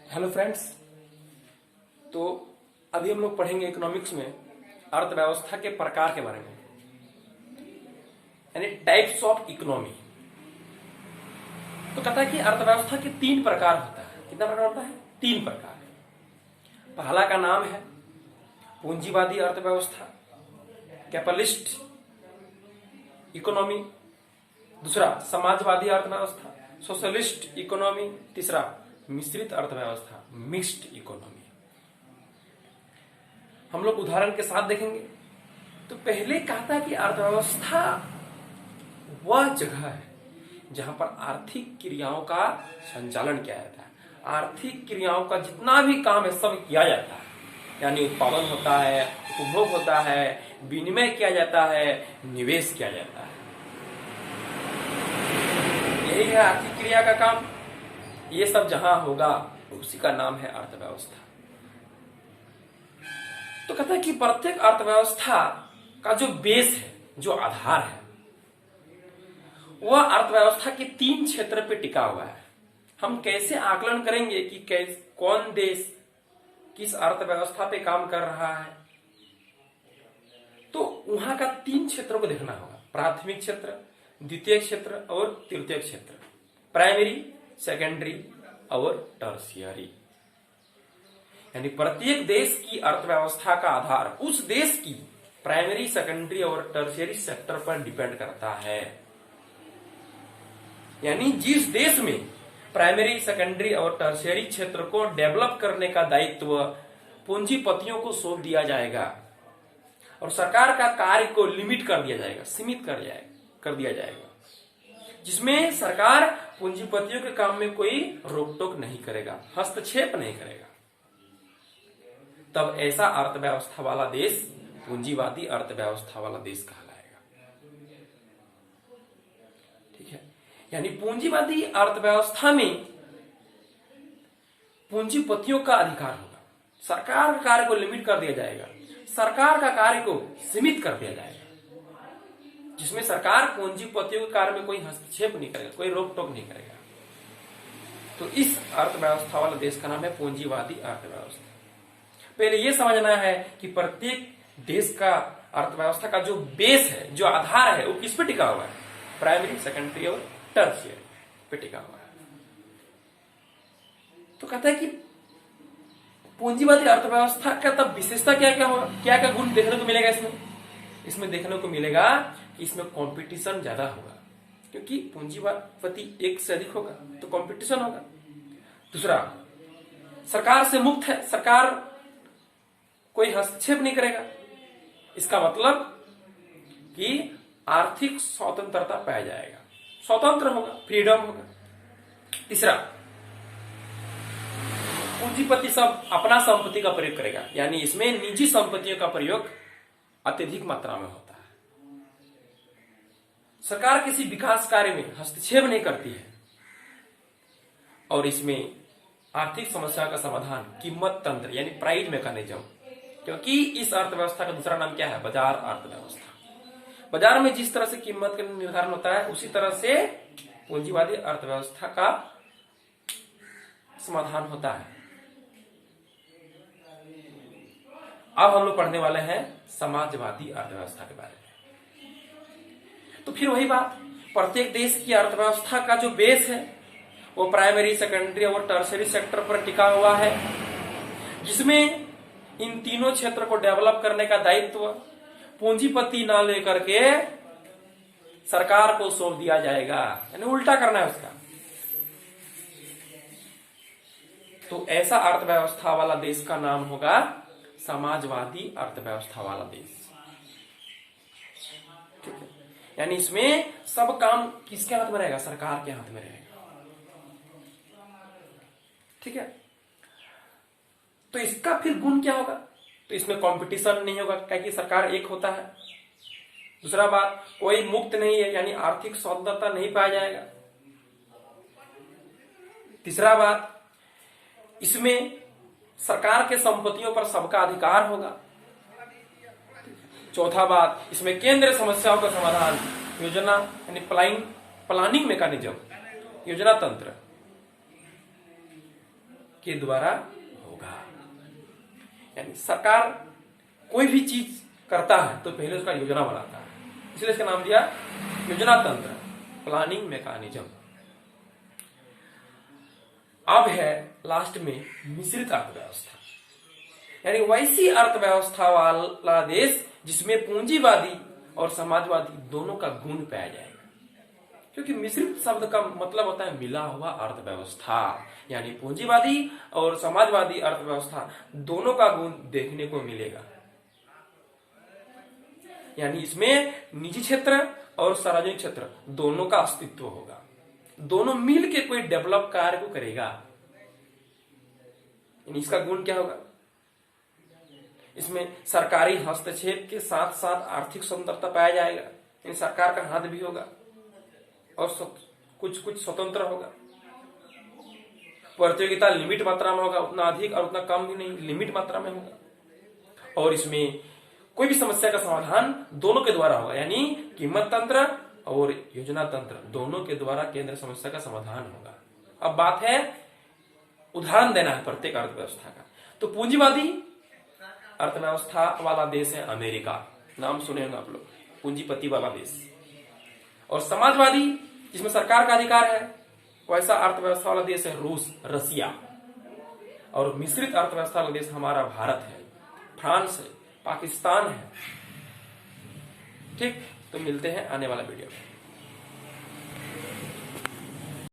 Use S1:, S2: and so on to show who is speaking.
S1: Hello friends. तो अभी हम लोग पढ़ेंगे इकोनॉमिक्स में अर्थव्यवस्था के प्रकार के बारे में, यानी टाइप्स ऑफ इकोनॉमी। तो कहता है कि अर्थव्यवस्था के 3 प्रकार होता है। कितना प्रकार होता है? 3 प्रकार। पहला का नाम है पूंजीवादी अर्थव्यवस्था, कैपिटलिस्ट इकोनॉमी। दूसरा समाजवादी अर्थव्यवस्था, सोशलिस्ट इकोनॉमी। तीसरा मिश्रित अर्थव्यवस्था, मिक्स्ड इकोनॉमी। हम लोग उदाहरण के साथ देखेंगे। तो पहले कहता है कि अर्थव्यवस्था वह जगह है जहां पर आर्थिक क्रियाओं का संचालन किया जाता है। आर्थिक क्रियाओं का जितना भी काम है सब किया जाता है, यानी उत्पादन होता है, उपभोग होता है, विनिमय किया जाता है, निवेश किया जाता है। यही है आर्थिक क्रिया का काम। ये सब जहां होगा उसी का नाम है अर्थव्यवस्था। तो कहता है कि प्रत्येक अर्थव्यवस्था का जो बेस है, जो आधार है, वह अर्थव्यवस्था के 3 क्षेत्र पे टिका हुआ है। हम कैसे आकलन करेंगे कि कौन देश किस अर्थव्यवस्था पे काम कर रहा है? तो वहां का 3 क्षेत्रों को देखना होगा। प्राथमिक क्षेत्र, द्वितीय क्षेत्र और तृतीय क्षेत्र। प्राइमरी, सेकेंडरी और टर्शियरी। यानी प्रत्येक देश की अर्थव्यवस्था का आधार उस देश की प्राइमरी, सेकेंडरी और टर्शियरी सेक्टर पर डिपेंड करता है। यानी जिस देश में प्राइमरी, सेकेंडरी और टर्शियरी क्षेत्र को डेवलप करने का दायित्व पूंजीपतियों को सौंप दिया जाएगा और सरकार का कार्य को लिमिट कर दिया जाएगा, सीमित कर दिया जाएगा, जिसमें सरकार पूंजीपतियों के काम में कोई रोक टोक नहीं करेगा, हस्तक्षेप नहीं करेगा, तब ऐसा अर्थव्यवस्था वाला देश पूंजीवादी अर्थव्यवस्था वाला देश कहलाएगा। ठीक है। यानी पूंजीवादी अर्थव्यवस्था में पूंजीपतियों का अधिकार होगा, सरकार का कार्य को लिमिट कर दिया जाएगा, सरकार का कार्य को सीमित कर दिया जाएगा, जिसमें सरकार पूंजीपतियों के कार्य में कोई हस्तक्षेप नहीं करेगा, कोई रोक टोक नहीं करेगा। तो इस अर्थव्यवस्था वाला देश का नाम है पूंजीवादी अर्थव्यवस्था। पहले यह समझना है कि प्रत्येक देश का अर्थव्यवस्था का जो बेस है, जो आधार है, वो किस पे टिका हुआ है? प्राइमरी, सेकेंडरी और टर्शियरी पे टिका हुआ है। तो कहता है कि पूंजीवादी अर्थव्यवस्था का तब विशेषता क्या क्या होगा, क्या क्या गुण देखने को मिलेगा इसमें देखने को मिलेगा कि इसमें कंपटीशन ज्यादा होगा, क्योंकि पूंजीपति एक से अधिक होगा तो कंपटीशन होगा। दूसरा, सरकार से मुक्त है, सरकार कोई हस्तक्षेप नहीं करेगा। इसका मतलब कि आर्थिक स्वतंत्रता पाया जाएगा, स्वतंत्र होगा, फ्रीडम होगा। तीसरा, पूंजीपति सब अपना संपत्ति का प्रयोग करेगा, यानी इसमें निजी संपत्तियों का प्रयोग अत्यधिक मात्रा में होता है। सरकार किसी विकास कार्य में हस्तक्षेप नहीं करती है और इसमें आर्थिक समस्या का समाधान कीमत तंत्र यानी प्राइस मैकेनिज्म, क्योंकि इस अर्थव्यवस्था का दूसरा नाम क्या है? बाजार अर्थव्यवस्था। बाजार में जिस तरह से कीमत का निर्धारण होता है उसी तरह से पूंजीवादी अर्थव्यवस्था का समाधान होता है। अब हम लोग पढ़ने वाले हैं समाजवादी अर्थव्यवस्था के बारे में। तो फिर वही बात, प्रत्येक देश की अर्थव्यवस्था का जो बेस है वो प्राइमरी, सेकेंडरी और टर्शियरी सेक्टर पर टिका हुआ है, जिसमें इन तीनों क्षेत्र को डेवलप करने का दायित्व पूंजीपति ना लेकर के सरकार को सौंप दिया जाएगा, यानी उल्टा करना है उसका। तो ऐसा अर्थव्यवस्था वाला देश का नाम होगा समाजवादी अर्थव्यवस्था वाला देश। ठीक है। यानी इसमें सब काम किसके हाथ में रहेगा? सरकार के हाथ में रहेगा। ठीक है। तो इसका फिर गुण क्या होगा? तो इसमें कंपटीशन नहीं होगा, क्योंकि सरकार एक होता है। दूसरा बात, कोई मुक्त नहीं है, यानी आर्थिक स्वतंत्रता नहीं पाया जाएगा। तीसरा बात, इसमें सरकार के संपत्तियों पर सबका अधिकार होगा। चौथा बात, इसमें केंद्रीय समस्याओं का समाधान योजना यानी प्लानिंग मैकेनिज्म, योजना तंत्र के द्वारा होगा। यानी सरकार कोई भी चीज करता है तो पहले उसका योजना बनाता है, इसलिए इसका नाम दिया योजना तंत्र, प्लानिंग मैकेनिज्म। अब है लास्ट में मिश्रित अर्थव्यवस्था, यानी वैसी अर्थव्यवस्था वाला देश जिसमें पूंजीवादी और समाजवादी दोनों का गुण पाया जाएगा। क्योंकि मिश्रित शब्द का मतलब होता है मिला हुआ अर्थव्यवस्था, यानी पूंजीवादी और समाजवादी अर्थव्यवस्था दोनों का गुण देखने को मिलेगा। यानी इसमें निजी क्षेत्र और सार्वजनिक क्षेत्र दोनों का अस्तित्व होगा, दोनों मिल के कोई डेवलप कार्य को करेगा। यानी इसका गुण क्या होगा? इसमें सरकारी हस्तक्षेप के साथ साथ आर्थिक स्वतंत्रता पाया जाएगा, यानी सरकार का हाथ भी होगा और कुछ स्वतंत्र होगा। प्रतियोगिता लिमिट मात्रा में होगा, उतना अधिक और उतना कम भी नहीं, लिमिट मात्रा में होगा। और इसमें कोई भी समस्या का समाधान दोनों के द्वारा होगा, यानी कीमत तंत्र और योजना तंत्र दोनों के द्वारा केंद्र समस्या का समाधान होगा। अब बात है उदाहरण देना है प्रत्येक अर्थव्यवस्था का। तो पूंजीवादी अर्थव्यवस्था वाला देश है अमेरिका, नाम सुने होंगे आप लोग, पूंजीपति वाला देश। और समाजवादी जिसमें सरकार का अधिकार है वैसा अर्थव्यवस्था वाला देश है रूस, रसिया। और मिश्रित अर्थव्यवस्था वाला देश हमारा भारत है, फ्रांस है, पाकिस्तान है। ठीक, तो मिलते हैं आने वाला वीडियो में।